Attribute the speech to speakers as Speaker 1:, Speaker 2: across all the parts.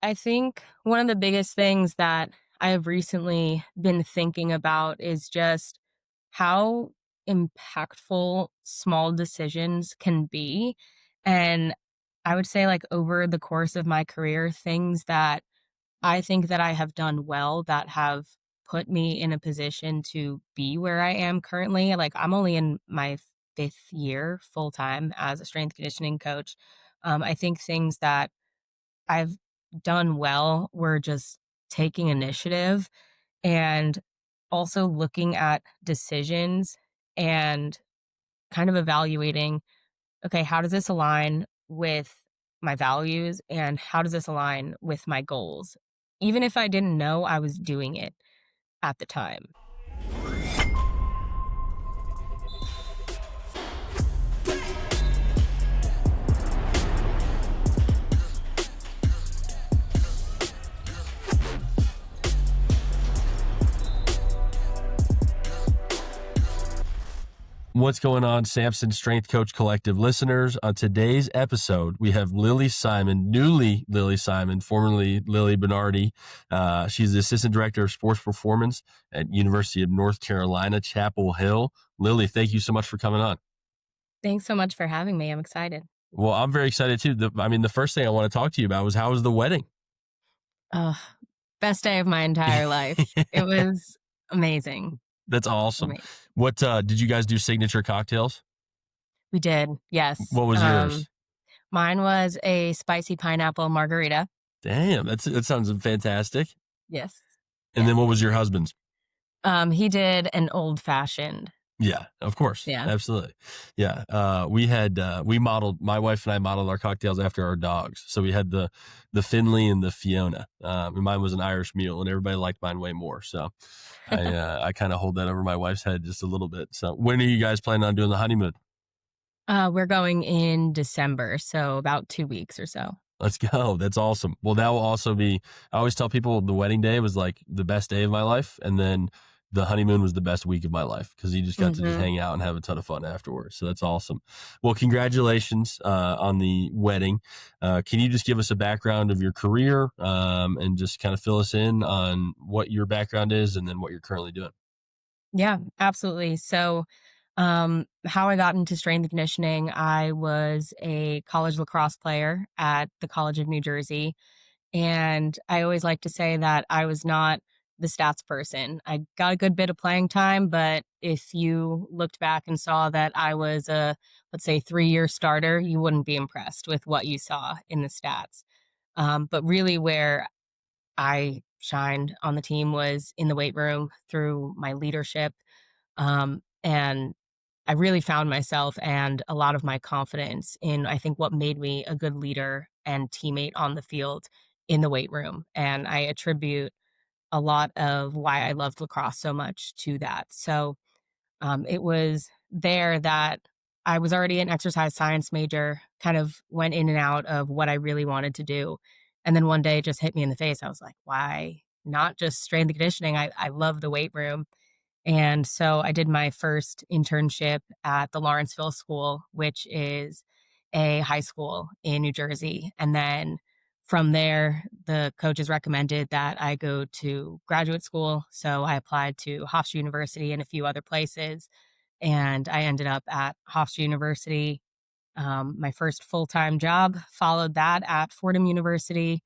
Speaker 1: I think one of the biggest things that I have recently been thinking about is just how impactful small decisions can be. And I would say, like, over the course of my career, things that I think that I have done well that have put me in a position to be where I am currently. Like, I'm only in my fifth year full time as a strength conditioning coach. I think things that I've done well were just taking initiative and also looking at decisions and kind of evaluating, okay, how does this align with my values and how does this align with my goals? Even if I didn't know I was doing it at the time.
Speaker 2: What's going on, Samson Strength Coach Collective listeners? On today's episode, we have Lilly Simon, newly Lilly Simon, formerly Lily Bernardi. She's the Assistant Director of Sports Performance at University of North Carolina, Chapel Hill. Lilly, thank you so much for coming on.
Speaker 1: Thanks so much for having me. I'm excited.
Speaker 2: Well, I'm very excited too. The first thing I want to talk to you about was how was the wedding?
Speaker 1: Oh, best day of my entire life. It was amazing.
Speaker 2: That's awesome.
Speaker 1: Amazing.
Speaker 2: What did you guys do? Signature cocktails?
Speaker 1: We did, yes.
Speaker 2: What was yours?
Speaker 1: Mine was a spicy pineapple margarita.
Speaker 2: Damn, that sounds fantastic.
Speaker 1: Yes.
Speaker 2: And then
Speaker 1: Yes.
Speaker 2: what was your husband's?
Speaker 1: He did an old fashioned.
Speaker 2: Yeah, of course.
Speaker 1: Yeah.
Speaker 2: Absolutely. Yeah. My wife and I modeled our cocktails after our dogs. So we had the Finley and the Fiona. And mine was an Irish mule and everybody liked mine way more. So I kind of hold that over my wife's head just a little bit. So when are you guys planning on doing the honeymoon?
Speaker 1: We're going in December, so about 2 weeks or so.
Speaker 2: Let's go. That's awesome. Well, that will also be, I always tell people the wedding day was like the best day of my life. And then the honeymoon was the best week of my life because you just got to just hang out and have a ton of fun afterwards. So that's awesome. Well, congratulations on the wedding. Can you just give us a background of your career and just kind of fill us in on what your background is and then what you're currently doing?
Speaker 1: Yeah, absolutely. So, how I got into strength and conditioning, I was a college lacrosse player at the College of New Jersey. And I always like to say that I was not the stats person. I got a good bit of playing time, but if you looked back and saw that I was a, let's say, 3-year starter, you wouldn't be impressed with what you saw in the stats. But really, where I shined on the team was in the weight room through my leadership. And I really found myself and a lot of my confidence in, I think, what made me a good leader and teammate on the field in the weight room. And I attribute a lot of why I loved lacrosse so much to that. So it was there that I was already an exercise science major, kind of went in and out of what I really wanted to do. And then one day it just hit me in the face. I was like, why not just strength and conditioning? I love the weight room. And so I did my first internship at the Lawrenceville School, which is a high school in New Jersey. And then from there, the coaches recommended that I go to graduate school. So I applied to Hofstra University and a few other places. And I ended up at Hofstra University. My first full time job followed that at Fordham University.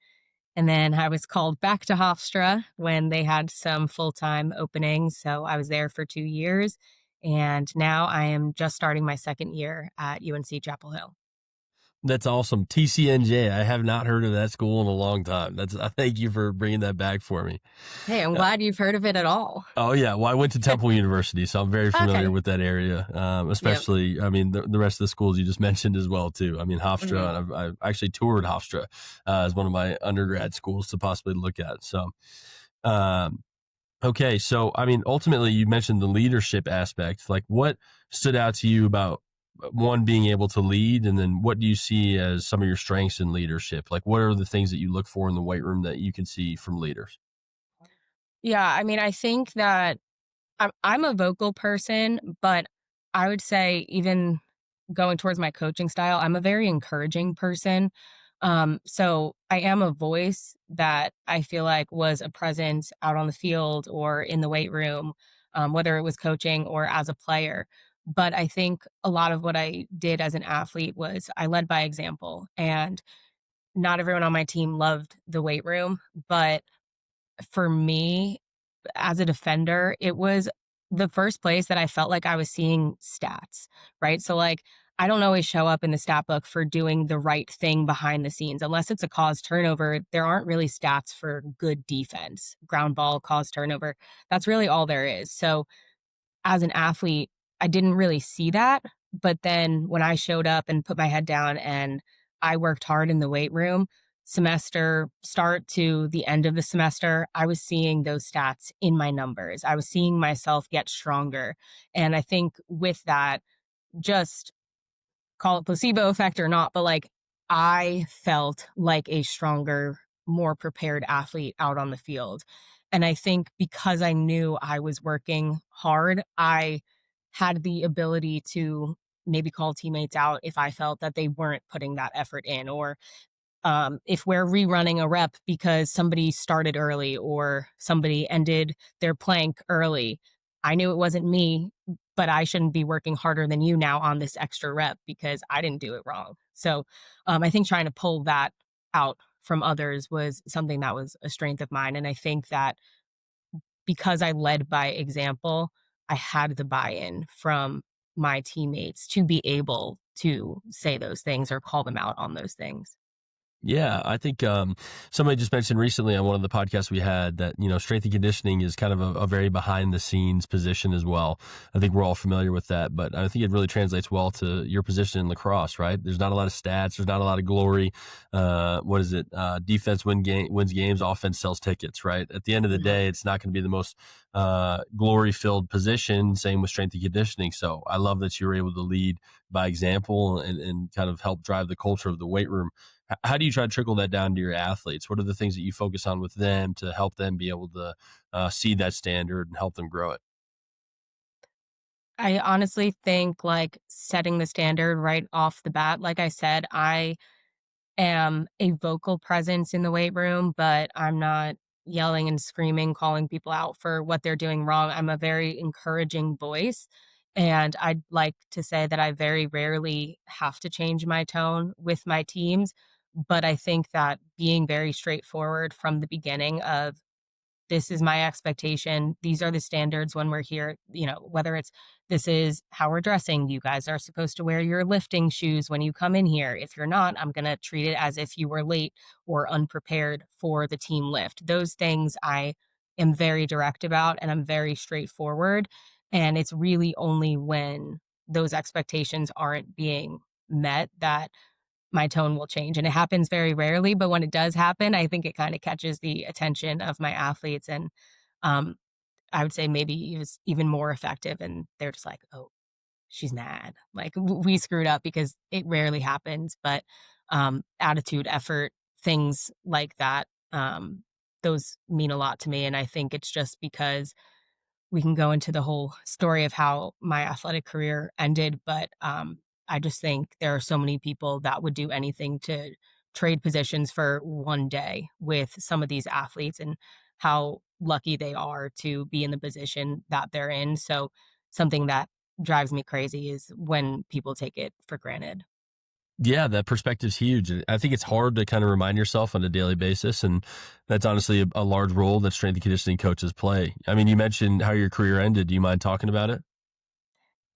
Speaker 1: And then I was called back to Hofstra when they had some full-time openings. So I was there for 2 years. And now I am just starting my second year at UNC Chapel Hill.
Speaker 2: That's awesome. TCNJ. I have not heard of that school in a long time. I thank you for bringing that back for me.
Speaker 1: Hey, I'm glad you've heard of it at all.
Speaker 2: Oh yeah. Well, I went to Temple University, so I'm very familiar with that area. Especially, I mean, the rest of the schools you just mentioned as well too. I mean, Hofstra, and I've actually toured Hofstra as one of my undergrad schools to possibly look at. So, okay. So, I mean, ultimately, you mentioned the leadership aspect. Like, what stood out to you about one being able to lead, and then what do you see as some of your strengths in leadership? Like, what are the things that you look for in the weight room that you can see from leaders?
Speaker 1: Yeah, I mean, I think that I'm a vocal person, but I would say even going towards my coaching style, I'm a very encouraging person. So I am a voice that I feel like was a presence out on the field or in the weight room, whether it was coaching or as a player. But I think a lot of what I did as an athlete was I led by example. And not everyone on my team loved the weight room. But for me, as a defender, it was the first place that I felt like I was seeing stats, right? So, like, I don't always show up in the stat book for doing the right thing behind the scenes. Unless it's a cause turnover, there aren't really stats for good defense, ground ball, cause turnover. That's really all there is. So, as an athlete, I didn't really see that, but then when I showed up and put my head down and I worked hard in the weight room, semester start to the end of the semester, I was seeing those stats in my numbers. I was seeing myself get stronger. And I think with that, just call it placebo effect or not, but like I felt like a stronger, more prepared athlete out on the field. And I think because I knew I was working hard, I had the ability to maybe call teammates out if I felt that they weren't putting that effort in, or if we're rerunning a rep because somebody started early or somebody ended their plank early, I knew it wasn't me, but I shouldn't be working harder than you now on this extra rep because I didn't do it wrong. So I think trying to pull that out from others was something that was a strength of mine. And I think that because I led by example, I had the buy in from my teammates to be able to say those things or call them out on those things.
Speaker 2: Yeah, I think somebody just mentioned recently on one of the podcasts we had that strength and conditioning is kind of a very behind the scenes position as well. I think we're all familiar with that, but I think it really translates well to your position in lacrosse. Right? There's not a lot of stats. There's not a lot of glory. What is it? Defense wins games. Offense sells tickets. Right? At the end of the
Speaker 1: Mhm.
Speaker 2: day, it's not going to be the most glory filled position. Same with strength and conditioning. So I love that you were able to lead by example and kind of help drive the culture of the weight room. How do you try to trickle that down to your athletes? What are the things that you focus on with them to help them be able to see that standard and help them grow it?
Speaker 1: I honestly think, like, setting the standard right off the bat, like I said, I am a vocal presence in the weight room, but I'm not yelling and screaming, calling people out for what they're doing wrong. I'm a very encouraging voice, and I'd like to say that I very rarely have to change my tone with my teams, but I think that being very straightforward from the beginning of this is my expectation. These are the standards when we're here, whether it's this is how we're dressing. You guys are supposed to wear your lifting shoes when you come in here. If you're not, I'm going to treat it as if you were late or unprepared for the team lift. Those things I am very direct about and I'm very straightforward. And it's really only when those expectations aren't being met that my tone will change, and it happens very rarely, but when it does happen, I think it kinda catches the attention of my athletes, and, um, I would say maybe it was even more effective, and they're just like, "Oh, she's mad." Like, we screwed up because it rarely happens, but, attitude, effort, things like that, those mean a lot to me, and I think it's just because we can go into the whole story of how my athletic career ended, but I just think there are so many people that would do anything to trade positions for one day with some of these athletes and how lucky they are to be in the position that they're in. So, something that drives me crazy is when people take it for granted.
Speaker 2: Yeah, that perspective's huge. And I think it's hard to kind of remind yourself on a daily basis. And that's honestly a large role that strength and conditioning coaches play. I mean, you mentioned how your career ended. Do you mind talking about it?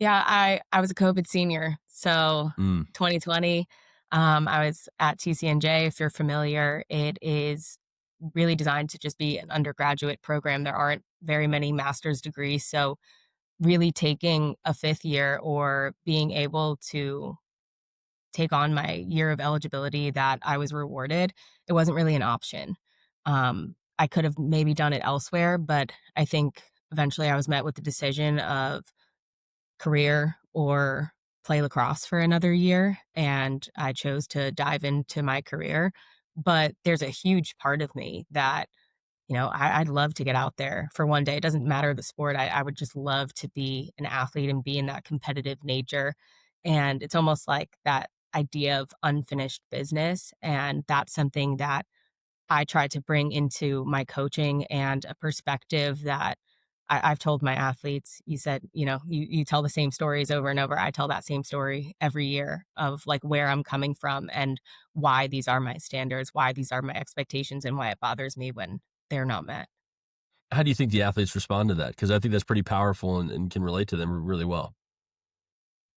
Speaker 1: Yeah, I was a COVID senior, so
Speaker 2: Mm.
Speaker 1: 2020, I was at TCNJ. If you're familiar, it is really designed to just be an undergraduate program. There aren't very many master's degrees, so really taking a 5th year or being able to take on my year of eligibility that I was rewarded, it wasn't really an option. I could have maybe done it elsewhere, but I think eventually I was met with the decision of career or play lacrosse for another year, and I chose to dive into my career. But there's a huge part of me that, I'd love to get out there for one day. It doesn't matter the sport. I would just love to be an athlete and be in that competitive nature. And it's almost like that idea of unfinished business. And that's something that I try to bring into my coaching, and a perspective that I've told my athletes. You said, you tell the same stories over and over. I tell that same story every year of like where I'm coming from and why these are my standards, why these are my expectations, and why it bothers me when they're not met.
Speaker 2: How do you think the athletes respond to that? Because I think that's pretty powerful and can relate to them really well.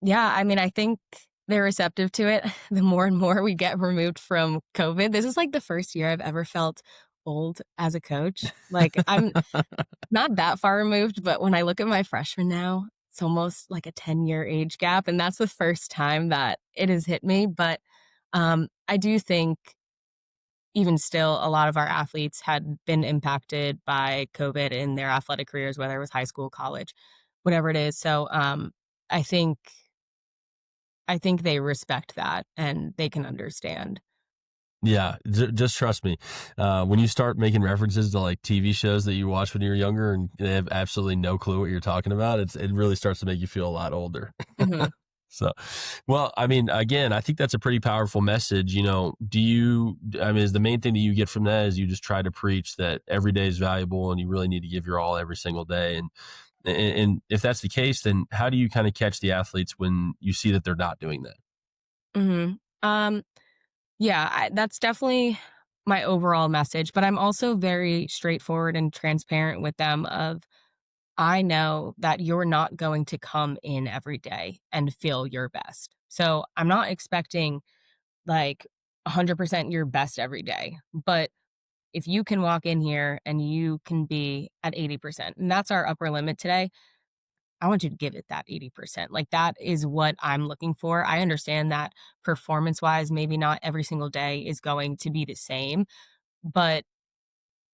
Speaker 1: Yeah, I mean, I think they're receptive to it. The more and more we get removed from COVID, this is like the first year I've ever felt old as a coach. Like, I'm not that far removed, but when I look at my freshmen now, it's almost like a 10-year age gap, and that's the first time that it has hit me. But I do think even still, a lot of our athletes had been impacted by COVID in their athletic careers, whether it was high school, college, whatever it is. So I think I think they respect that and they can understand.
Speaker 2: Yeah, just trust me. When you start making references to like TV shows that you watched when you were younger and they have absolutely no clue what you're talking about, it really starts to make you feel a lot older.
Speaker 1: Mhm,
Speaker 2: So, well, I mean, again, I think that's a pretty powerful message. I mean, is the main thing that you get from that is you just try to preach that every day is valuable and you really need to give your all every single day. And if that's the case, then how do you kind of catch the athletes when you see that they're not doing that?
Speaker 1: mhm. Yeah, that's definitely my overall message, but I'm also very straightforward and transparent with them of, I know that you're not going to come in every day and feel your best. So, I'm not expecting like 100% your best every day, but if you can walk in here and you can be at 80%, and that's our upper limit today, I want you to give it that 80%. Like, that is what I'm looking for. I understand that performance wise, maybe not every single day is going to be the same. But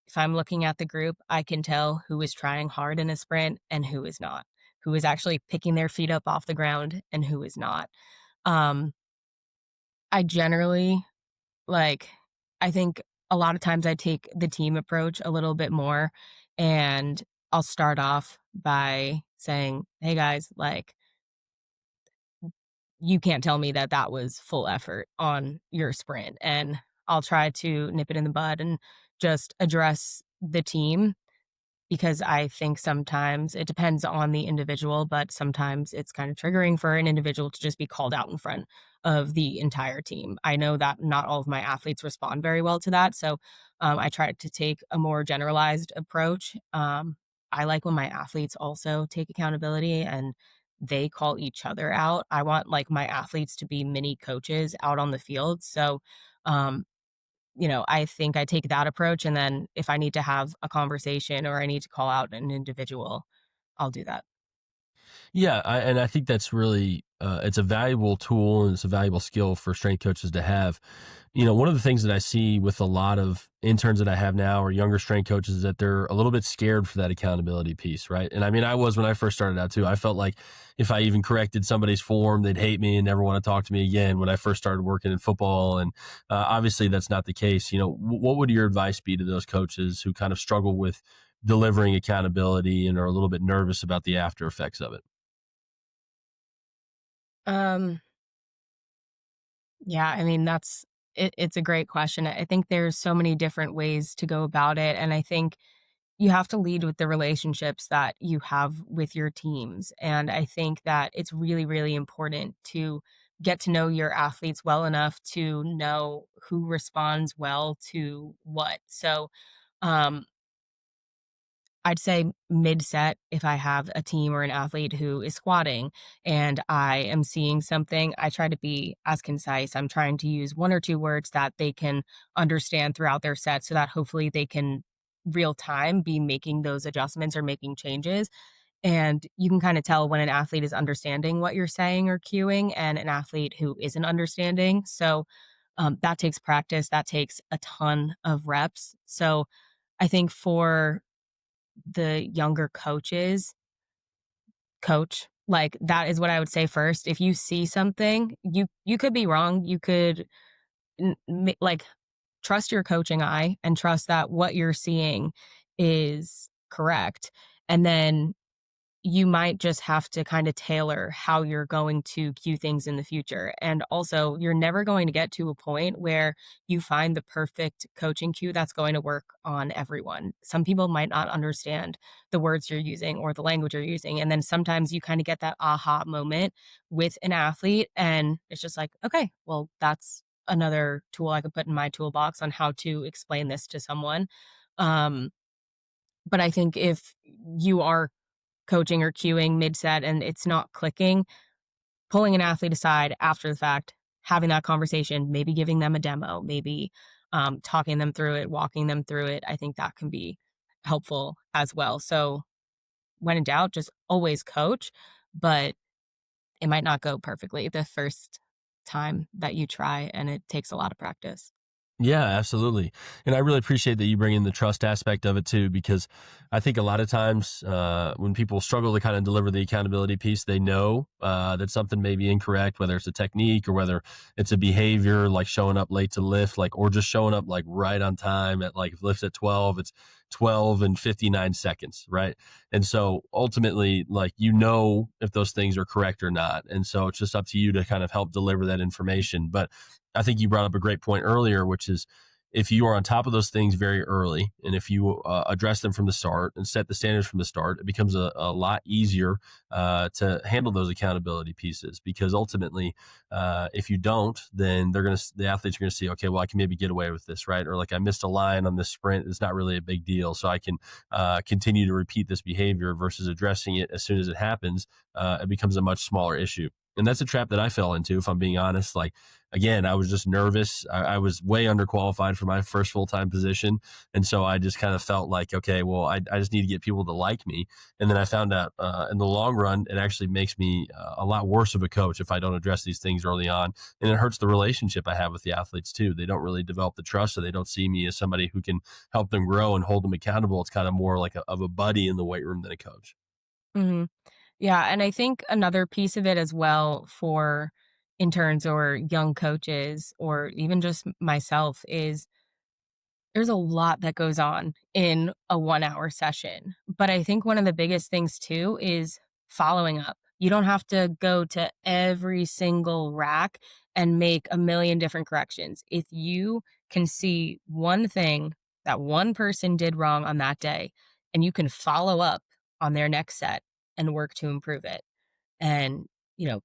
Speaker 1: if I'm looking at the group, I can tell who is trying hard in a sprint and who is not, who is actually picking their feet up off the ground and who is not. Um, I generally like, I think a lot of times I take the team approach a little bit more, and I'll start off by saying, hey guys, like, you can't tell me that that was full effort on your sprint. And I'll try to nip it in the bud and just address the team, because I think sometimes it depends on the individual, but sometimes it's kind of triggering for an individual to just be called out in front of the entire team. I know that not all of my athletes respond very well to that. So I try to take a more generalized approach. I like when my athletes also take accountability and they call each other out. I want like my athletes to be mini coaches out on the field. So um, I think I take that approach, and then if I need to have a conversation or I need to call out an individual, I'll do that.
Speaker 2: Yeah, and I think that's really it's a valuable tool and it's a valuable skill for strength coaches to have. One of the things that I see with a lot of interns that I have now or younger strength coaches is that they're a little bit scared for that accountability piece, right? And I mean, I was when I first started out too. I felt like if I even corrected somebody's form, they'd hate me and never want to talk to me again. When I first started working in football, and obviously that's not the case. What would your advice be to those coaches who kind of struggle with delivering accountability and are a little bit nervous about the after effects of it?
Speaker 1: Um, yeah, I mean, it's a great question. I think there's so many different ways to go about it, and I think you have to lead with the relationships that you have with your teams. And I think that it's really, really important to get to know your athletes well enough to know who responds well to what. So, um, I'd say mid set, if I have a team or an athlete who is squatting and I am seeing something, I try to be as concise. I'm trying to use one or two words that they can understand throughout their set so that hopefully they can real time be making those adjustments or making changes. And you can kind of tell when an athlete is understanding what you're saying or cueing and an athlete who isn't understanding. So that takes practice, that takes a ton of reps. So I think for the younger coaches, coach. Like, that is what I would say first. If you see something, you could be wrong. You could like trust your coaching eye and trust that what you're seeing is correct. And then you might just have to kind of tailor how you're going to cue things in the future. And also, you're never going to get to a point where you find the perfect coaching cue that's going to work on everyone. Some people might not understand the words you're using or the language you're using. And then sometimes you kind of get that aha moment with an athlete, and it's just like, okay, well, that's another tool I could put in my toolbox on how to explain this to someone. Um, but I think if you are coaching or cueing mid-set and it's not clicking, pulling an athlete aside after the fact, having that conversation, maybe giving them a demo, maybe talking them through it, walking them through it, I think that can be helpful as well. So when in doubt, just always coach, but it might not go perfectly the first time that you try, and it takes a lot of practice.
Speaker 2: Yeah, absolutely. And I really appreciate that you bring in the trust aspect of it too, because I think a lot of times when people struggle to kind of deliver the accountability piece, they know that something may be incorrect, whether it's a technique or whether it's a behavior like showing up late to lift, like, or just showing up like right on time at like if lift at 12, it's 12 and 59 seconds, right? And so ultimately, like, you know, if those things are correct or not. And so it's just up to you to kind of help deliver that information. But I think you brought up a great point earlier, which is if you are on top of those things very early and if you address them from the start and set the standards from the start, it becomes a lot easier to handle those accountability pieces. Because ultimately, if you don't, then the athletes are going to see, okay, well, I can maybe get away with this, right? Or like, I missed a line on this sprint. It's not really a big deal. So I can continue to repeat this behavior versus addressing it as soon as it happens. It becomes a much smaller issue. And that's a trap that I fell into, if I'm being honest. Like, again, I was just nervous. I was way underqualified for my first full-time position. And so I just kind of felt like, okay, well, I just need to get people to like me. And then I found out in the long run, it actually makes me a lot worse of a coach if I don't address these things early on. And it hurts the relationship I have with the athletes too. They don't really develop the trust, so they don't see me as somebody who can help them grow and hold them accountable. It's kind of more like of a buddy in the weight room than a coach.
Speaker 1: Hmm. Yeah, and I think another piece of it as well for interns or young coaches or even just myself is there's a lot that goes on in a 1-hour session, but I think one of the biggest things too is following up. You don't have to go to every single rack and make a million different corrections. If you can see one thing that one person did wrong on that day, and you can follow up on their next set and work to improve it, and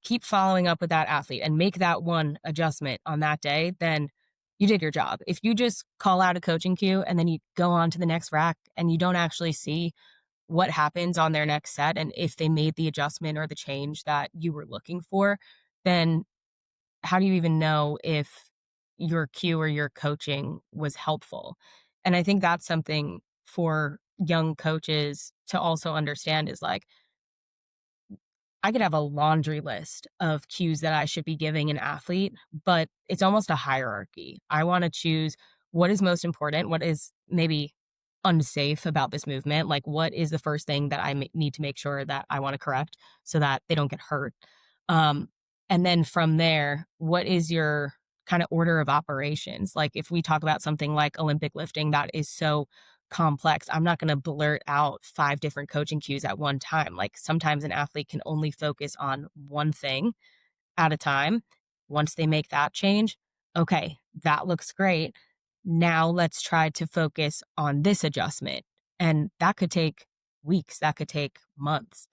Speaker 1: keep following up with that athlete and make that one adjustment on that day, then you did your job. If you just call out a coaching cue and then you go on to the next rack and you don't actually see what happens on their next set and if they made the adjustment or the change that you were looking for, then how do you even know if your cue or your coaching was helpful? And I think that's something for young coaches to also understand is like, I could have a laundry list of cues that I should be giving an athlete, but it's almost a hierarchy. I want to choose what is most important, what is maybe unsafe about this movement, like what is the first thing that need to make sure that I want to correct so that they don't get hurt. Um, and then from there, what is your kind of order of operations? Like if we talk about something like Olympic lifting that is so complex. I'm not going to blurt out 5 different coaching cues at one time. Like sometimes an athlete can only focus on one thing at a time. Once they make that change, okay, that looks great. Now let's try to focus on this adjustment. And that could take weeks, that could take months.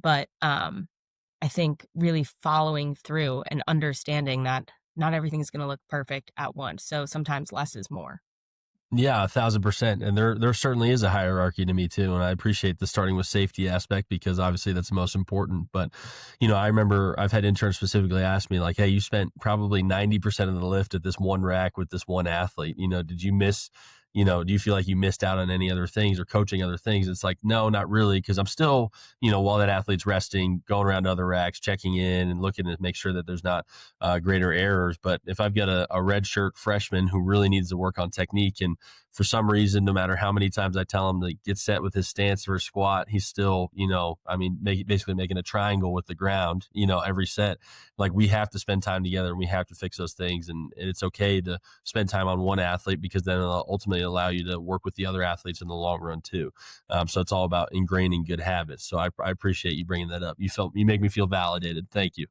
Speaker 1: But I think really following through and understanding that not everything's going to look perfect at once. So sometimes less is more.
Speaker 2: Yeah, 1,000%. And there certainly is a hierarchy to me too. And I appreciate the starting with safety aspect because obviously that's the most important. But, I remember I've had interns specifically ask me, like, hey, you spent probably 90% of the lift at this one rack with this one athlete. Did you miss, do you feel like you missed out on any other things or coaching other things? It's like, no, not really. Cause I'm still, while that athlete's resting, going around to other racks, checking in and looking to make sure that there's not greater errors. But if I've got a red shirt freshman who really needs to work on technique and for some reason, no matter how many times I tell him to get set with his stance for a squat, he's still, basically making a triangle with the ground, every set. Like, we have to spend time together and we have to fix those things. And it's okay to spend time on one athlete, because then it'll ultimately allow you to work with the other athletes in the long run too. So it's all about ingraining good habits. So I appreciate you bringing that up. You make me feel validated. Thank you.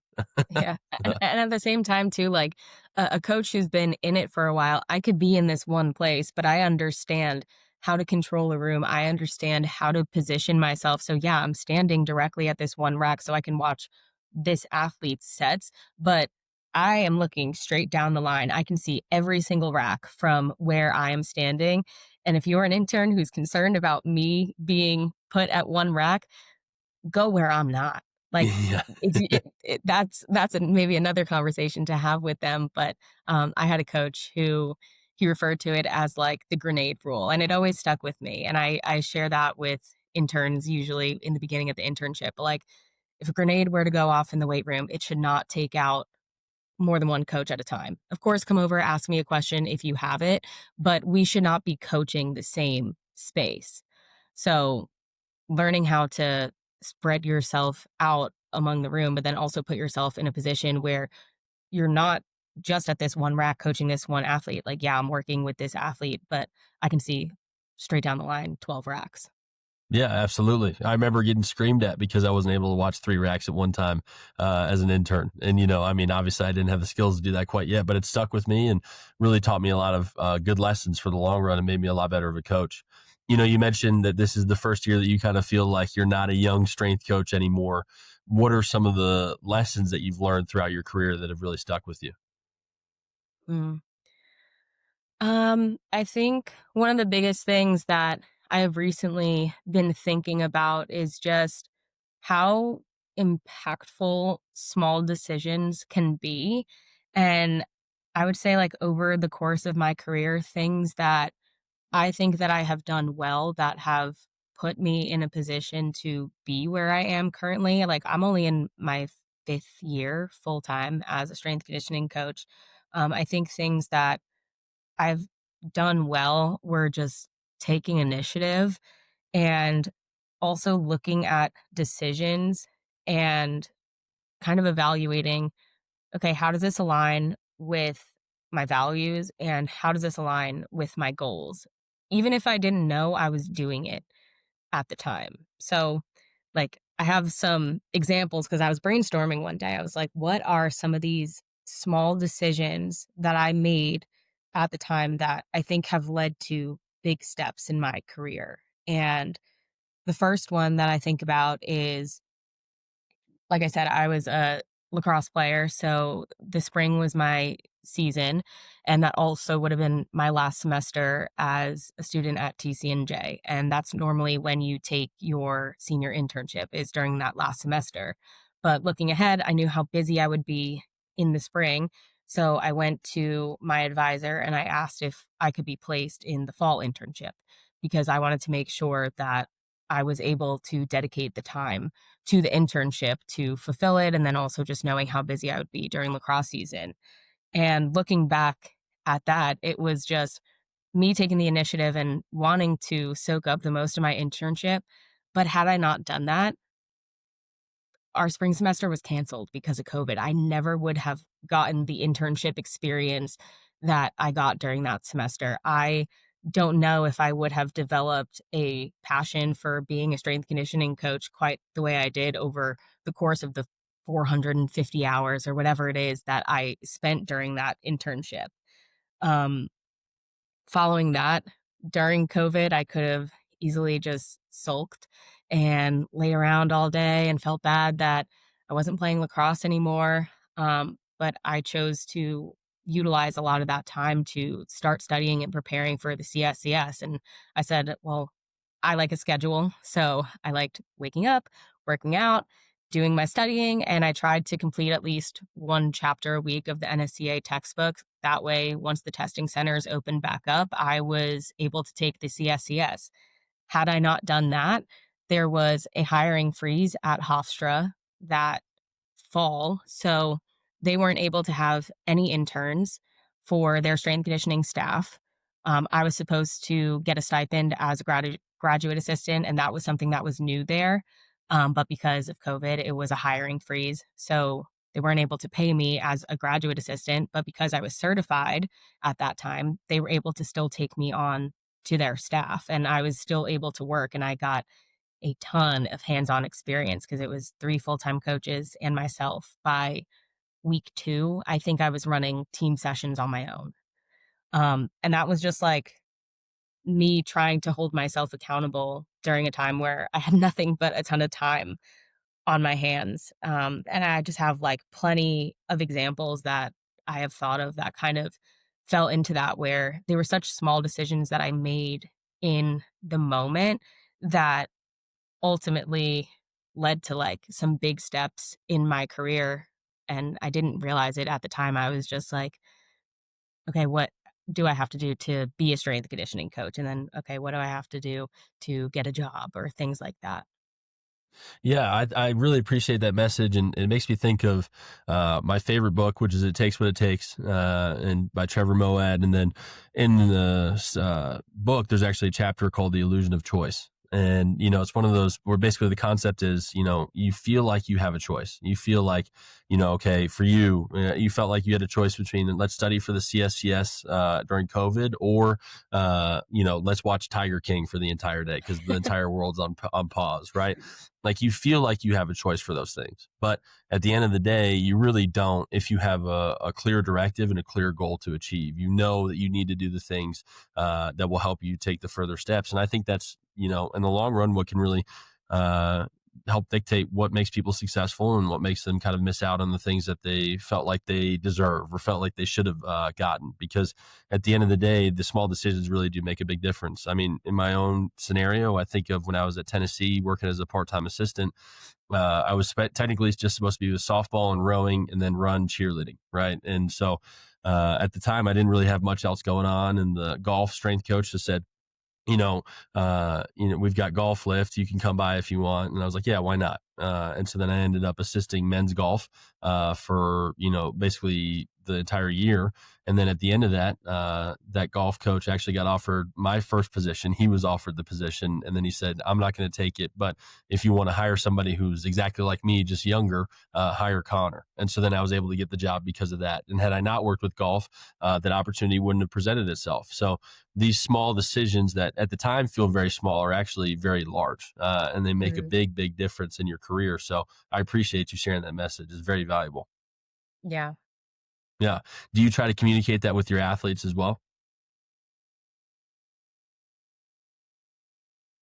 Speaker 1: Yeah, and at the same time too, like, a coach who's been in it for a while, I could be in this one place, but I understand how to control a room. I understand how to position myself. So yeah, I'm standing directly at this one rack so I can watch this athlete's sets, but I am looking straight down the line. I can see every single rack from where I am standing. And if you're an intern who's concerned about me being put at one rack, go where I'm not. Like,
Speaker 2: Yeah.
Speaker 1: that's maybe another conversation to have with them, but, I had a coach who he referred to it as, like, the grenade rule, and it always stuck with me, and I share that with interns usually in the beginning of the internship. Like, if a grenade were to go off in the weight room, it should not take out more than one coach at a time. Of course, come over, ask me a question if you have it, but we should not be coaching the same space. So learning how to spread yourself out among the room, but then also put yourself in a position where you're not just at this one rack coaching this one athlete. Like, yeah, I'm working with this athlete, but I can see straight down the line 12 racks.
Speaker 2: Yeah, absolutely. I remember getting screamed at because I wasn't able to watch 3 racks at one time as an intern. And, obviously I didn't have the skills to do that quite yet, but it stuck with me and really taught me a lot of good lessons for the long run and made me a lot better of a coach. You mentioned that this is the first year that you kind of feel like you're not a young strength coach anymore. What are some of the lessons that you've learned throughout your career that have really stuck with you?
Speaker 1: Mm. I think one of the biggest things that I have recently been thinking about is just how impactful small decisions can be. And I would say, like, over the course of my career, things that I think that I have done well that have put me in a position to be where I am currently. Like, I'm only in my fifth year full time as a strength conditioning coach. I think things that I've done well were just taking initiative and also looking at decisions and kind of evaluating, okay, how does this align with my values and how does this align with my goals? Even if I didn't know I was doing it at the time. So, like, I have some examples because I was brainstorming one day. I was like, what are some of these small decisions that I made at the time that I think have led to big steps in my career? And the first one that I think about is, like I said, I was a lacrosse player, so the spring was my season, and that also would have been my last semester as a student at TCNJ, and that's normally when you take your senior internship is during that last semester. But looking ahead, I knew how busy I would be in the spring, so I went to my advisor and I asked if I could be placed in the fall internship because I wanted to make sure that I was able to dedicate the time to the internship to fulfill it, and then also just knowing how busy I would be during lacrosse season. And looking back at that, it was just me taking the initiative and wanting to soak up the most of my internship. But had I not done that, our spring semester was canceled because of COVID. I never would have gotten the internship experience that I got during that semester. I don't know if I would have developed a passion for being a strength conditioning coach quite the way I did over the course of the 450 hours or whatever it is that I spent during that internship. Um, Following that, during COVID, I could have easily just sulked and lay around all day and felt bad that I wasn't playing lacrosse anymore. But I chose to utilize a lot of that time to start studying and preparing for the CSCS. And I said, well, I like a schedule. So I liked waking up, working out, doing my studying, and I tried to complete at least one chapter a week of the NSCA textbook. That way, once the testing centers opened back up, I was able to take the CSCS. Had I not done that, there was a hiring freeze at Hofstra that fall. So they weren't able to have any interns for their strength conditioning staff. I was supposed to get a stipend as a graduate assistant, and that was something that was new there. But because of COVID, it was a hiring freeze. So they weren't able to pay me as a graduate assistant. But because I was certified at that time, they were able to still take me on to their staff. And I was still able to work. And I got a ton of hands on experience because it was three full time coaches and myself. By week two, I think I was running team sessions on my own. And that was just like me trying to hold myself accountable during a time where I had nothing but a ton of time on my hands. And I just have like plenty of examples that I have thought of that kind of fell into that, where they were such small decisions that I made in the moment that ultimately led to like some big steps in my career. And I didn't realize it at the time. I was just like, okay, what do I have to do to be a strength and conditioning coach? And then, okay, what do I have to do to get a job or things like that?
Speaker 2: Yeah, I really appreciate that message, and it makes me think of my favorite book, which is "It Takes What It Takes," and by Trevor Moawad. And then in the book, there's actually a chapter called "The Illusion of Choice." And it's one of those where basically the concept is, you feel like you have a choice. You feel like, okay, for you, you felt like you had a choice between let's study for the CSCS during COVID, or let's watch Tiger King for the entire day because the entire world's on pause, right? Like you feel like you have a choice for those things. But at the end of the day, you really don't if you have a clear directive and a clear goal to achieve. You know that you need to do the things that will help you take the further steps. And I think that's, in the long run, what can really uh, help dictate what makes people successful and what makes them kind of miss out on the things that they felt like they deserve or felt like they should have gotten. Because at the end of the day, the small decisions really do make a big difference. I mean, in my own scenario, I think of when I was at Tennessee working as a part-time assistant. I was technically just supposed to be with softball and rowing and then run cheerleading, right? And so at the time, I didn't really have much else going on. And the golf strength coach just said, we've got golf lift. You can come by if you want. And I was like, yeah, why not? And so then I ended up assisting men's golf for, basically the entire year. And then at the end of that, that golf coach actually got offered my first position. He was offered the position. And then he said, I'm not going to take it. But if you want to hire somebody who's exactly like me, just younger, hire Connor. And so then I was able to get the job because of that. And had I not worked with golf, that opportunity wouldn't have presented itself. So these small decisions that at the time feel very small are actually very large, and they make a
Speaker 1: Mhm.
Speaker 2: big, big difference in your career. So I appreciate you sharing that message. It's very valuable.
Speaker 1: Yeah.
Speaker 2: Yeah. Do you try to communicate that with your athletes as well?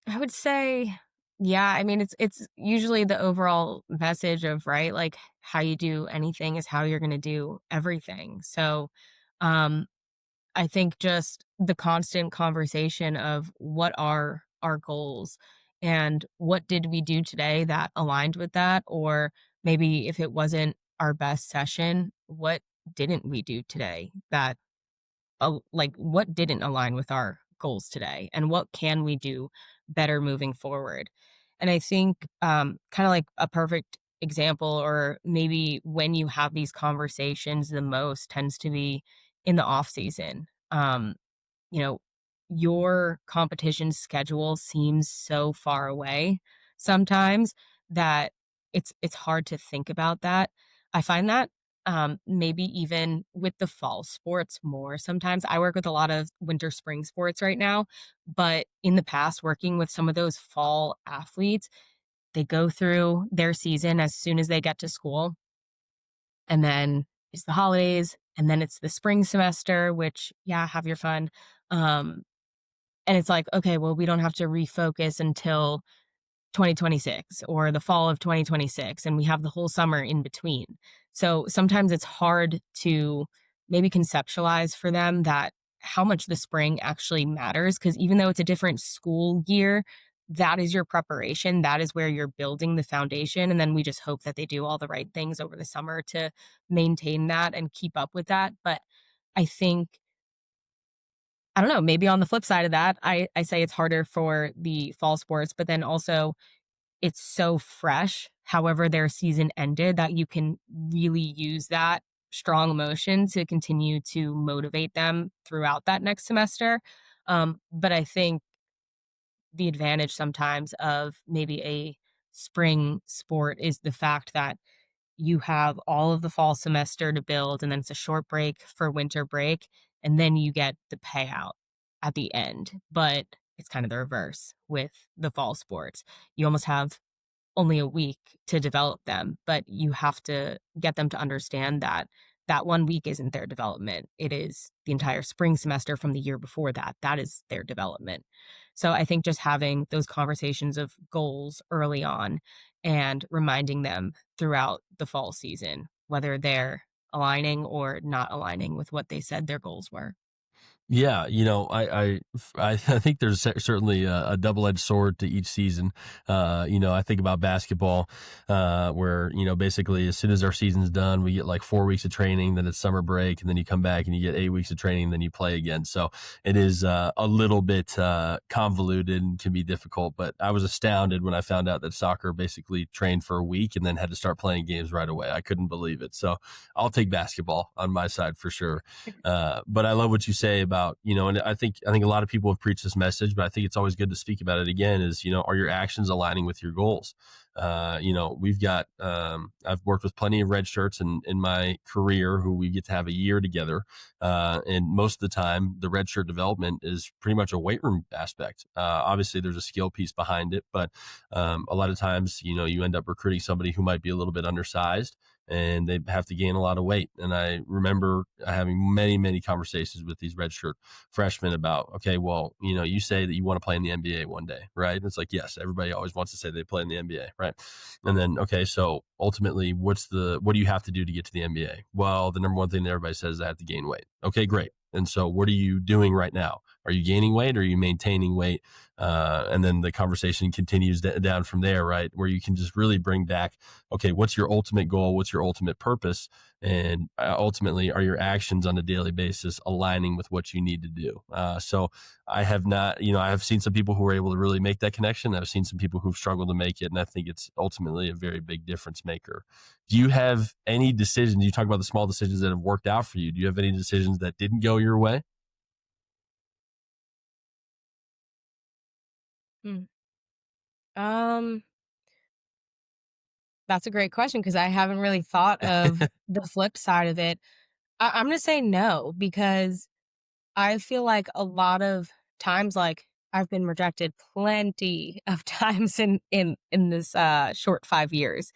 Speaker 1: I would say, yeah, I mean, it's usually the overall message of, right, like, how you do anything is how you're gonna do everything. So, um, I think just the constant conversation of what are our goals and what did we do today that aligned with that? Or maybe if it wasn't our best session, what didn't we do today that like what didn't align with our goals today and what can we do better moving forward. And I think kind of like a perfect example, or maybe when you have these conversations the most, tends to be in the off season. You know, your competition schedule seems so far away sometimes that it's hard to think about that. I find that maybe even with the fall sports more sometimes. I work with a lot of winter spring sports right now, but in the past, working with some of those fall athletes, they go through their season as soon as they get to school, and then it's the holidays, and then it's the spring semester, which, yeah, have your fun. Um, and it's like, okay, well, we don't have to refocus until 2026 or the fall of 2026, and we have the whole summer in between. So sometimes it's hard to maybe conceptualize for them that how much the spring actually matters, because even though it's a different school year, that is your preparation. That is where you're building the foundation. And then we just hope that they do all the right things over the summer to maintain that and keep up with that. But I think I don't know, maybe on the flip side of that, I say it's harder for the fall sports, but then also it's so fresh, however their season ended, that you can really use that strong emotion to continue to motivate them throughout that next semester. But I think the advantage sometimes of maybe a spring sport is the fact that you have all of the fall semester to build, and then it's a short break for winter break, and then you get the payout at the end. But it's kind of the reverse with the fall sports. You almost have only a week to develop them, but you have to get them to understand that that 1 week isn't their development. It is the entire spring semester from the year before that. That is their development. So I think just having those conversations of goals early on and reminding them throughout the fall season, whether they're aligning or not aligning with what they said their goals were.
Speaker 2: Yeah, I think there's certainly a double-edged sword to each season. I think about basketball, where basically as soon as our season's done, we get like 4 weeks of training, then it's summer break, and then you come back and you get 8 weeks of training, then you play again. So it is a little bit convoluted and can be difficult. But I was astounded when I found out that soccer basically trained for a week and then had to start playing games right away. I couldn't believe it. So I'll take basketball on my side for sure. But I love what you say about, and I think a lot of people have preached this message, but I think it's always good to speak about it again is, are your actions aligning with your goals? We've got, I've worked with plenty of red shirts in my career who we get to have a year together. And most of the time the red shirt development is pretty much a weight room aspect. Obviously there's a skill piece behind it, but, a lot of times, you end up recruiting somebody who might be a little bit undersized and they have to gain a lot of weight. And I remember having many, many conversations with these redshirt freshmen about, okay, well, you say that you want to play in the NBA one day, right? And it's like, yes, everybody always wants to say they play in the NBA, right? And then, okay, so ultimately, what do you have to do to get to the NBA? Well, the number one thing that everybody says is I have to gain weight. Okay, great. And so what are you doing right now? Are you gaining weight or are you maintaining weight? And then the conversation continues down from there, right? Where you can just really bring back, okay, what's your ultimate goal? What's your ultimate purpose? And ultimately, are your actions on a daily basis aligning with what you need to do? So I have not, I have seen some people who are able to really make that connection. I've seen some people who've struggled to make it. And I think it's ultimately a very big difference maker. Do you have any decisions? You talk about the small decisions that have worked out for you. Do you have any decisions that didn't go your way?
Speaker 1: Hmm. Um, that's a great question because I haven't really thought of the flip side of it. I'm gonna say no because I feel like a lot of times, like, I've been rejected plenty of times in this, short 5 years,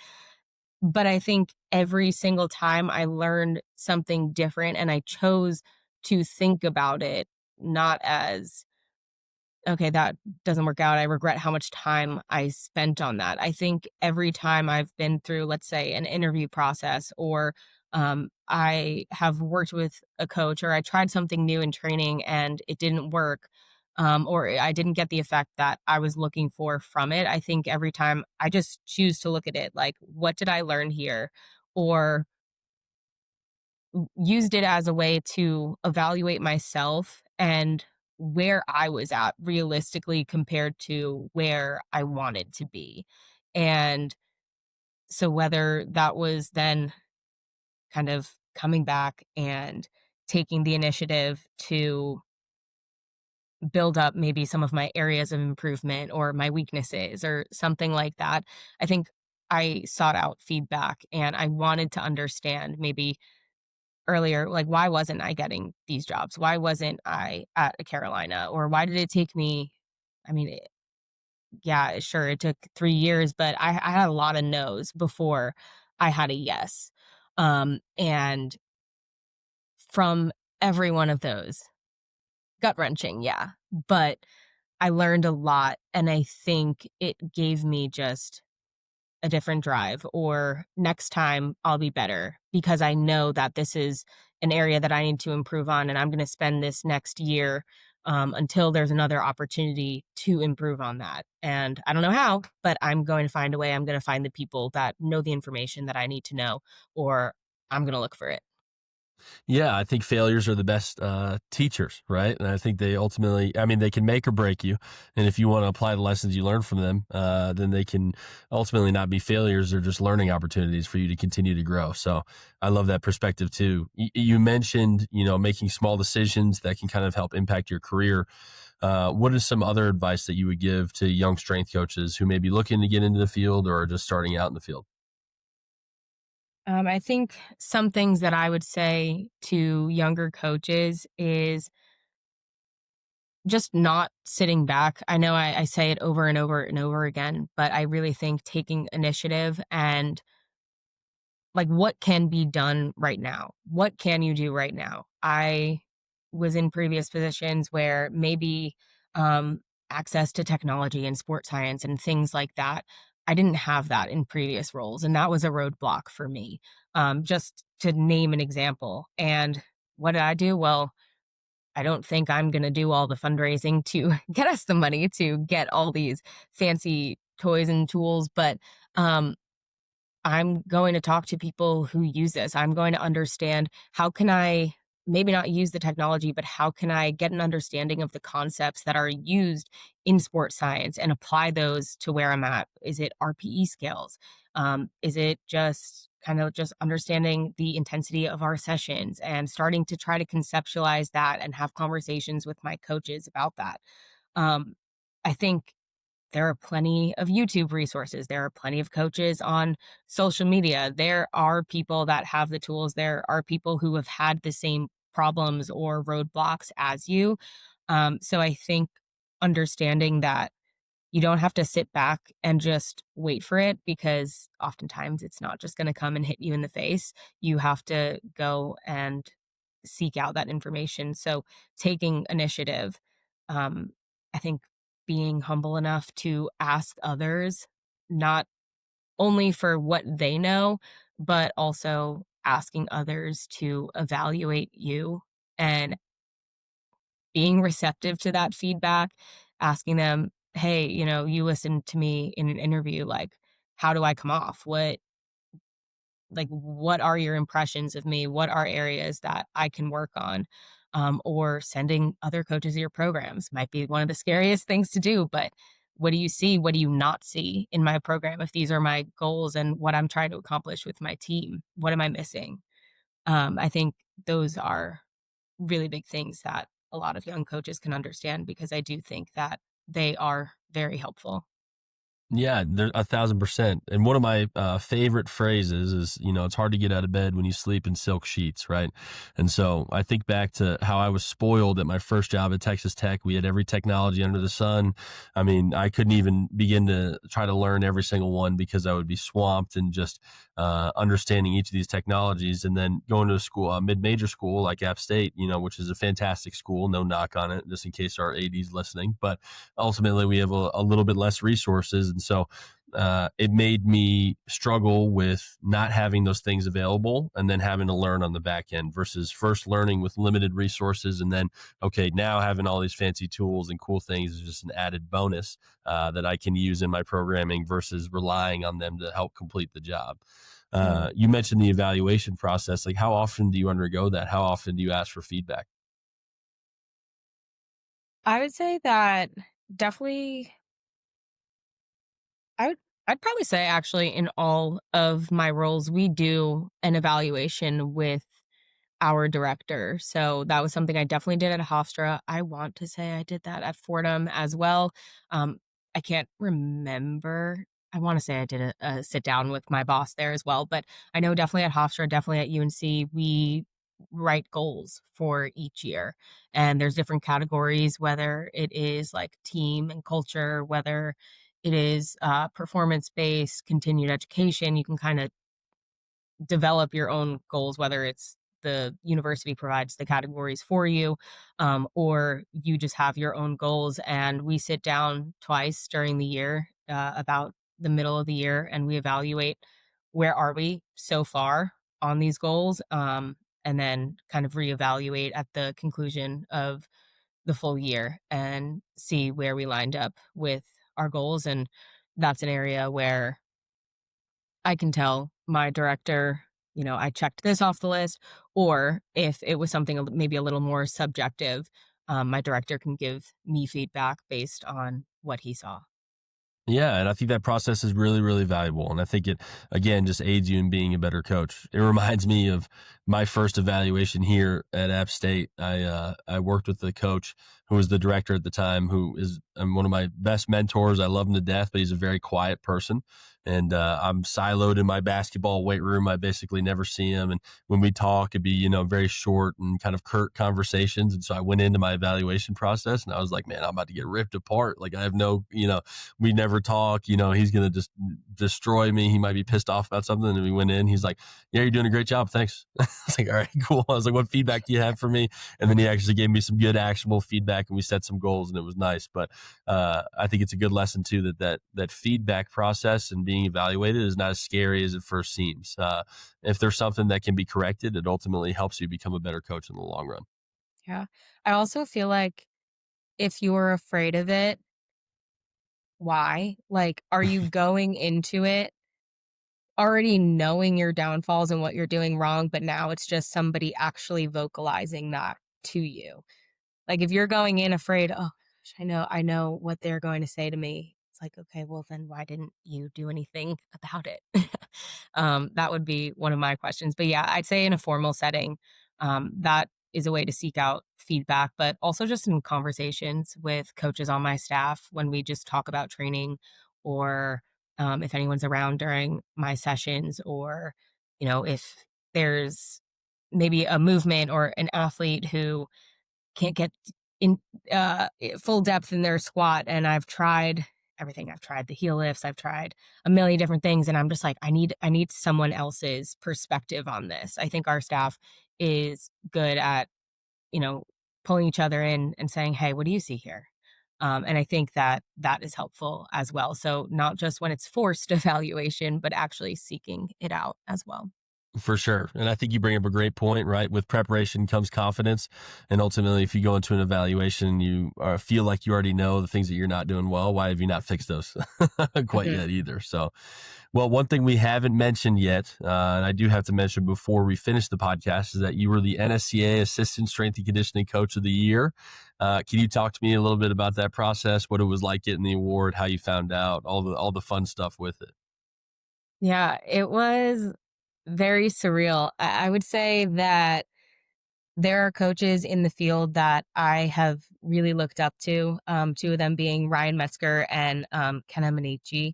Speaker 1: but I think every single time I learned something different, and I chose to think about it not as okay, that doesn't work out. I regret how much time I spent on that. I think every time I've been through, let's say, an interview process, or I have worked with a coach, or I tried something new in training and it didn't work, or I didn't get the effect that I was looking for from it. I think every time I just choose to look at it like, what did I learn here? Or used it as a way to evaluate myself and where I was at realistically compared to where I wanted to be. And so whether that was then kind of coming back and taking the initiative to build up maybe some of my areas of improvement or my weaknesses or something like that, I think I sought out feedback and I wanted to understand maybe earlier, like, why wasn't I getting these jobs? Why wasn't I at a Carolina? Or why did it take me I mean, yeah, sure, it took 3 years, but I had a lot of no's before I had a yes. And from every one of those, gut-wrenching, yeah, but I learned a lot, and I think it gave me just a different drive, or next time I'll be better because I know that this is an area that I need to improve on and I'm going to spend this next year until there's another opportunity to improve on that. And I don't know how, but I'm going to find a way. I'm going to find the people that know the information that I need to know, or I'm going to look for it.
Speaker 2: Yeah, I think failures are the best teachers, right? And I think they ultimately, I mean, they can make or break you. And if you want to apply the lessons you learn from them, then they can ultimately not be failures. They're just learning opportunities for you to continue to grow. So I love that perspective too. You mentioned, making small decisions that can kind of help impact your career. What is some other advice that you would give to young strength coaches who may be looking to get into the field or are just starting out in the field?
Speaker 1: I think some things that I would say to younger coaches is just not sitting back. I know I say it over and over and over again, but I really think taking initiative and like what can be done right now? What can you do right now? I was in previous positions where maybe um, access to technology and sports science and things like that. I didn't have that in previous roles, and that was a roadblock for me. Just to name an example. And what did I do? Well, I don't think I'm going to do all the fundraising to get us the money to get all these fancy toys and tools, but um, I'm going to talk to people who use this. I'm going to understand how can I maybe not use the technology, but how can I get an understanding of the concepts that are used in sports science and apply those to where I'm at? Is it RPE scales? Is it just kind of just understanding the intensity of our sessions and starting to try to conceptualize that and have conversations with my coaches about that? Um, I think there are plenty of YouTube resources. There are plenty of coaches on social media. There are people that have the tools. There are people who have had the same problems or roadblocks as you. So I think understanding that you don't have to sit back and just wait for it because oftentimes it's not just going to come and hit you in the face. You have to go and seek out that information. So taking initiative, um, I think being humble enough to ask others, not only for what they know, but also asking others to evaluate you and being receptive to that feedback, asking them, "Hey, you listened to me in an interview, like, how do I come off? What are your impressions of me? What are areas that I can work on?" Or sending other coaches to your programs might be one of the scariest things to do, but what do you see? What do you not see in my program? If these are my goals and what I'm trying to accomplish with my team, what am I missing? I think those are really big things that a lot of young coaches can understand because I do think that they are very helpful.
Speaker 2: Yeah, there 1,000%. And one of my favorite phrases is, it's hard to get out of bed when you sleep in silk sheets, right? And so I think back to how I was spoiled at my first job at Texas Tech. We had every technology under the sun. I mean, I couldn't even begin to try to learn every single one because I would be swamped and just understanding each of these technologies. And then going to a school, a mid-major school like App State, which is a fantastic school, no knock on it, just in case our AD's listening. But ultimately, we have a little bit less resources. And so it made me struggle with not having those things available and then having to learn on the back end versus first learning with limited resources and then, okay, now having all these fancy tools and cool things is just an added bonus that I can use in my programming versus relying on them to help complete the job.
Speaker 1: Mm.
Speaker 2: You mentioned the evaluation process. Like, how often do you undergo that? How often do you ask for feedback?
Speaker 1: I would say that definitely I would I'd probably say actually in all of my roles, we do an evaluation with our director. So that was something I definitely did at Hofstra. I want to say I did that at Fordham as well. Um, I can't remember. I want to say I did a sit down with my boss there as well, but I know definitely at Hofstra, definitely at UNC, we write goals for each year. And there's different categories, whether it is like team and culture, whether it is performance based, continued education. You can kind of develop your own goals, whether it's the university provides the categories for you, or you just have your own goals. And we sit down twice during the year, about the middle of the year, and we evaluate where are we so far on these goals, and then kind of reevaluate at the conclusion of the full year and see where we lined up with our goals. And that's an area where I can tell my director, I checked this off the list, or if it was something maybe a little more subjective, my director can give me feedback based on what he saw.
Speaker 2: Yeah, and I think that process is really, really valuable. And I think it, again, just aids you in being a better coach. It reminds me of my first evaluation here at App State. I worked with the coach who was the director at the time, who is one of my best mentors. I love him to death, but he's a very quiet person. And I'm siloed in my basketball weight room. I basically never see him. And when we talk, it'd be, very short and kind of curt conversations. And so I went into my evaluation process and I was like, man, I'm about to get ripped apart. Like I have no, we never talk, he's going to just destroy me. He might be pissed off about something. And we went in, he's like, yeah, you're doing a great job. Thanks. I was like, all right, cool. I was like, what feedback do you have for me? And then he actually gave me some good actionable feedback and we set some goals and it was nice. But I think it's a good lesson too, that feedback process and being evaluated is not as scary as it first seems. If there's something that can be corrected, it ultimately helps you become a better coach in the long run.
Speaker 1: Yeah. I also feel like if you're afraid of it, why? Like, are you going into it already knowing your downfalls and what you're doing wrong, but now it's just somebody actually vocalizing that to you? Like, if you're going in afraid, "Oh, gosh, I know what they're going to say to me." It's like, "Okay, well, then why didn't you do anything about it?" That would be one of my questions. But yeah, I'd say in a formal setting, that is a way to seek out feedback, but also just in conversations with coaches on my staff when we just talk about training or, if anyone's around during my sessions or, if there's maybe a movement or an athlete who can't get in full depth in their squat, and I've tried everything. I've tried the heel lifts, I've tried a million different things, and I'm just like, I need someone else's perspective on this. I think our staff is good at, you know, pulling each other in and saying, "Hey, what do you see here?" And I think that that is helpful as well. So not just when it's forced evaluation, but actually seeking it out as well.
Speaker 2: For sure. And I think you bring up a great point, right? With preparation comes confidence. And ultimately, if you go into an evaluation, you feel like you already know the things that you're not doing well. Why have you not fixed those quite
Speaker 1: Mhm.
Speaker 2: yet either? So, well, one thing we haven't mentioned yet, and I do have to mention before we finish the podcast, is that you were the NSCA Assistant Strength and Conditioning Coach of the Year. Can you talk to me a little bit about that process, what it was like getting the award, how you found out, all the fun stuff with it?
Speaker 1: Yeah, it was very surreal. I would say that there are coaches in the field that I have really looked up to, two of them being Ryan Metzger and Ken Amanichi,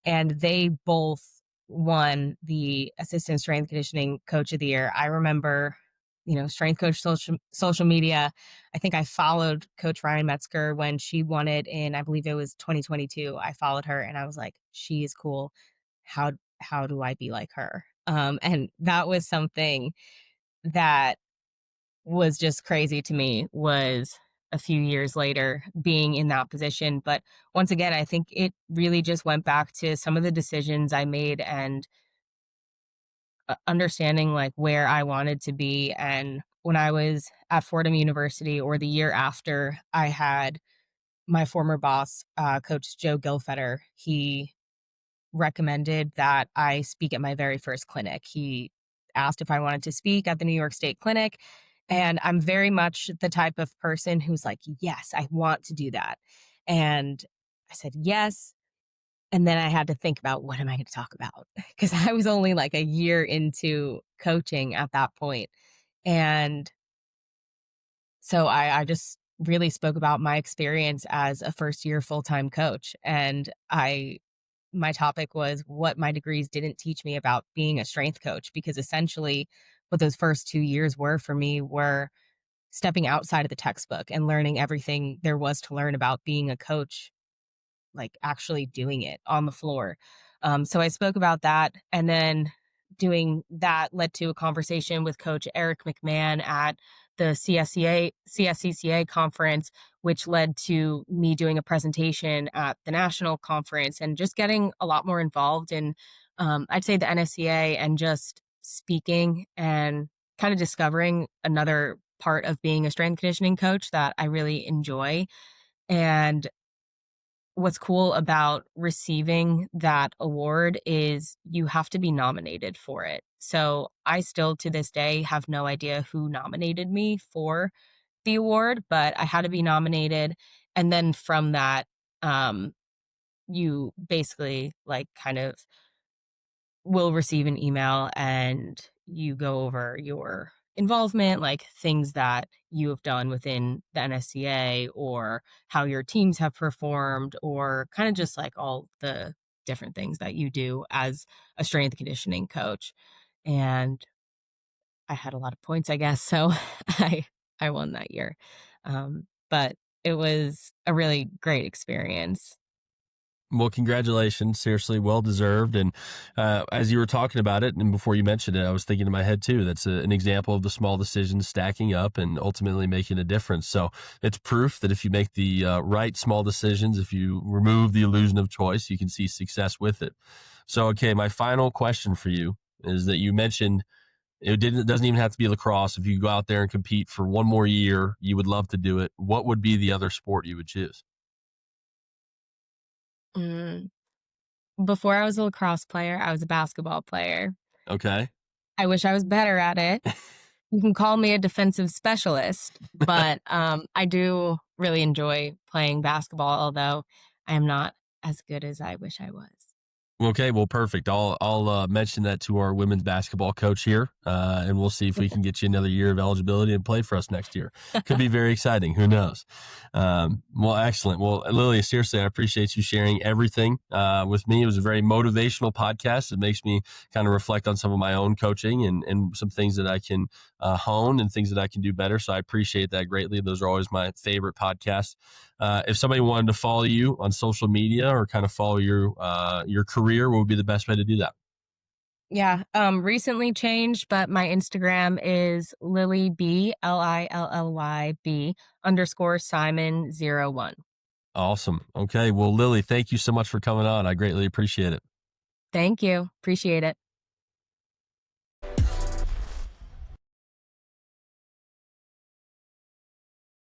Speaker 1: and they both won the Assistant Strength Conditioning Coach of the Year. I remember, Strength Coach social media. I think I followed Coach Ryan Metzger when she won it in, I believe it was 2022. I followed her and I was like, she is cool. How how do I be like her? And that was something that was just crazy to me, was a few years later being in that position. But once again, I think it really just went back to some of the decisions I made and understanding like where I wanted to be. And when I was at Fordham University or the year after, I had my former boss, Coach Joe Gilfetter. He recommended that I speak at my very first clinic. He asked if I wanted to speak at the New York State Clinic. And I'm very much the type of person who's like, yes, I want to do that. And I said, yes. And then I had to think about what am I going to talk about? Because I was only like a year into coaching at that point. And so I just really spoke about my experience as a first year full time coach. And my topic was what my degrees didn't teach me about being a strength coach, because essentially what those first 2 years were for me were stepping outside of the textbook and learning everything there was to learn about being a coach, like actually doing it on the floor. So I spoke about that, and then doing that led to a conversation with Coach Eric McMahon at the CSCCA conference, which led to me doing a presentation at the national conference and just getting a lot more involved in, I'd say, the NSCA and just speaking and kind of discovering another part of being a strength conditioning coach that I really enjoy. And what's cool about receiving that award is you have to be nominated for it. So I still to this day have no idea who nominated me for the award, but I had to be nominated. And then from that, um, you basically like kind of will receive an email and you go over your involvement, like things that you have done within the NSCA or how your teams have performed, or kind of just like all the different things that you do as a strength and conditioning coach. And I had a lot of points, I guess. So I I won that year. But it was a really great experience.
Speaker 2: Well, congratulations. Seriously, well deserved. And as you were talking about it, and before you mentioned it, I was thinking in my head too, that's an example of the small decisions stacking up and ultimately making a difference. So it's proof that if you make the right small decisions, if you remove the illusion of choice, you can see success with it. So, okay, my final question for you is that you mentioned it doesn't even have to be lacrosse. If you go out there and compete for one more year, you would love to do it. What would be the other sport you would choose?
Speaker 1: Mm. Before I was a lacrosse player, I was a basketball player.
Speaker 2: Okay.
Speaker 1: I wish I was better at it. You can call me a defensive specialist, but, I do really enjoy playing basketball, although I am not as good as I wish I was.
Speaker 2: Okay, well, perfect. I'll mention that to our women's basketball coach here, and we'll see if we can get you another year of eligibility and play for us next year. Could be very exciting. Who knows? Well, excellent. Well, Lily, seriously, I appreciate you sharing everything with me. It was a very motivational podcast. It makes me kind of reflect on some of my own coaching and some things that I can hone and things that I can do better. So I appreciate that greatly. Those are always my favorite podcasts. If somebody wanted to follow you on social media or kind of follow your career, what would be the best way to do that?
Speaker 1: Yeah, recently changed, but my Instagram is Lilly B, LILLYB _Simon 01.
Speaker 2: Awesome. Okay. Well, Lily, thank you so much for coming on. I greatly appreciate it.
Speaker 1: Thank you. Appreciate it.